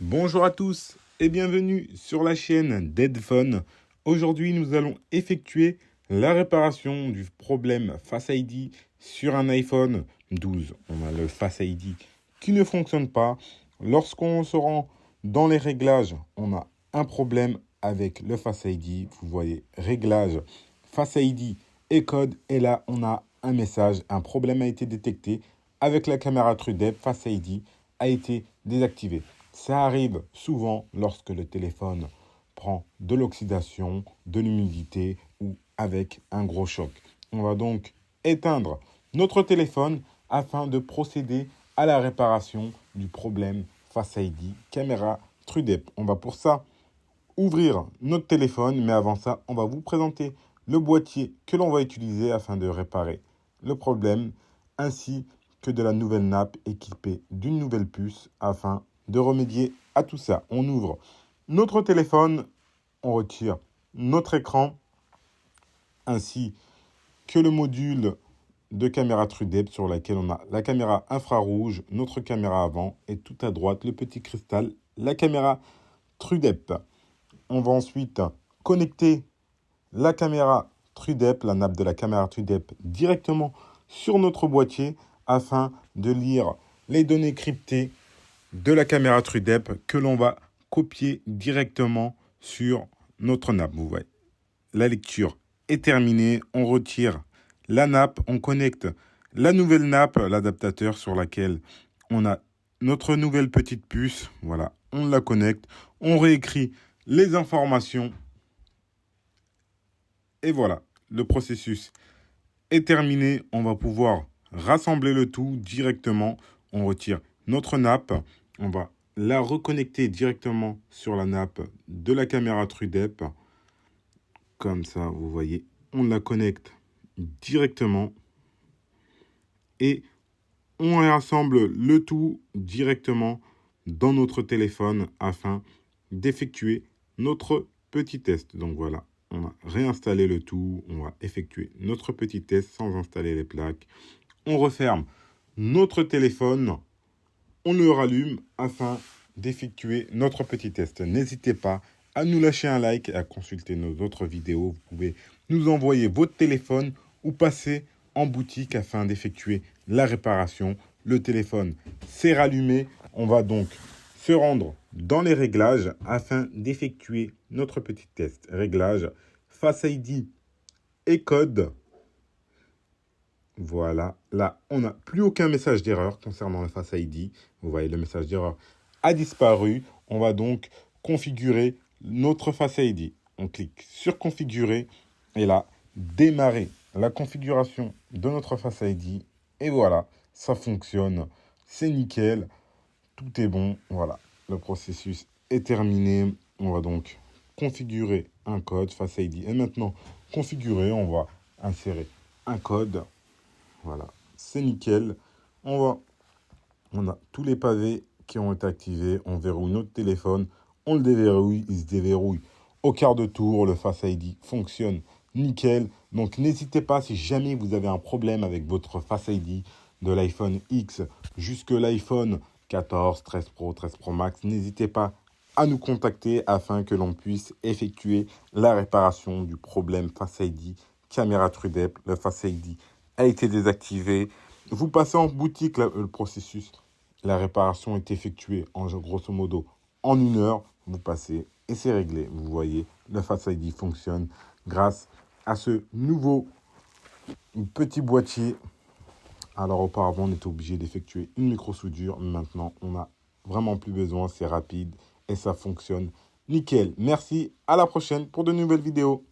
Bonjour à tous et bienvenue sur la chaîne d'Edphone. Aujourd'hui, nous allons effectuer la réparation du problème Face ID sur un iPhone 12. On a le Face ID qui ne fonctionne pas. Lorsqu'on se rend dans les réglages, on a un problème avec le Face ID. Vous voyez, réglages, Face ID et code. Et là, on a un message, un problème a été détecté avec la caméra TrueDepth. Face ID a été désactivé. Ça arrive souvent lorsque le téléphone prend de l'oxydation, de l'humidité ou avec un gros choc. On va donc éteindre notre téléphone afin de procéder à la réparation du problème Face ID caméra TrueDepth. On va pour ça ouvrir notre téléphone, mais avant ça, on va vous présenter le boîtier que l'on va utiliser afin de réparer le problème, ainsi que de la nouvelle nappe équipée d'une nouvelle puce afin de remédier à tout ça. On ouvre notre téléphone, on retire notre écran, ainsi que le module de caméra TrueDepth sur laquelle on a la caméra infrarouge, notre caméra avant et tout à droite le petit cristal, la caméra TrueDepth. On va ensuite connecter la caméra TrueDepth, la nappe de la caméra TrueDepth directement sur notre boîtier afin de lire les données cryptées de la caméra TrueDepth que l'on va copier directement sur notre nappe. Vous voyez, la lecture est terminée. On retire la nappe, on connecte la nouvelle nappe, l'adaptateur sur laquelle on a notre nouvelle petite puce. Voilà, on la connecte, on réécrit les informations. Et voilà, le processus est terminé. On va pouvoir rassembler le tout directement. On retire notre nappe. On va la reconnecter directement sur la nappe de la caméra TrueDepth. Comme ça, vous voyez, on la connecte directement. Et on rassemble le tout directement dans notre téléphone afin d'effectuer notre petit test. Donc voilà, on a réinstallé le tout. On va effectuer notre petit test sans installer les plaques. On referme notre téléphone. On le rallume afin d'effectuer notre petit test. N'hésitez pas à nous lâcher un like et à consulter nos autres vidéos. Vous pouvez nous envoyer votre téléphone ou passer en boutique afin d'effectuer la réparation. Le téléphone s'est rallumé. On va donc se rendre dans les réglages afin d'effectuer notre petit test. Réglages, Face ID et code. Voilà, là, on n'a plus aucun message d'erreur concernant le Face ID. Vous voyez, le message d'erreur a disparu. On va donc configurer notre Face ID. On clique sur configurer et là, démarrer la configuration de notre Face ID. Et voilà, ça fonctionne. C'est nickel. Tout est bon. Voilà, le processus est terminé. On va donc configurer un code Face ID. Et maintenant, configurer, on va insérer un code. Voilà, c'est nickel. On a tous les pavés qui ont été activés. On verrouille notre téléphone. On le déverrouille. Il se déverrouille au quart de tour. Le Face ID fonctionne nickel. Donc, n'hésitez pas si jamais vous avez un problème avec votre Face ID de l'iPhone X jusque l'iPhone 14, 13 Pro, 13 Pro Max. N'hésitez pas à nous contacter afin que l'on puisse effectuer la réparation du problème Face ID, caméra TrueDepth. Le Face ID a été désactivé. Vous passez en boutique, le processus. La réparation est effectuée en grosso modo en 1 heure. Vous passez et c'est réglé. Vous voyez, le Face ID fonctionne grâce à ce nouveau petit boîtier. Alors auparavant, on était obligé d'effectuer une micro-soudure. Maintenant, on n'a vraiment plus besoin. C'est rapide et ça fonctionne nickel. Merci, à la prochaine pour de nouvelles vidéos.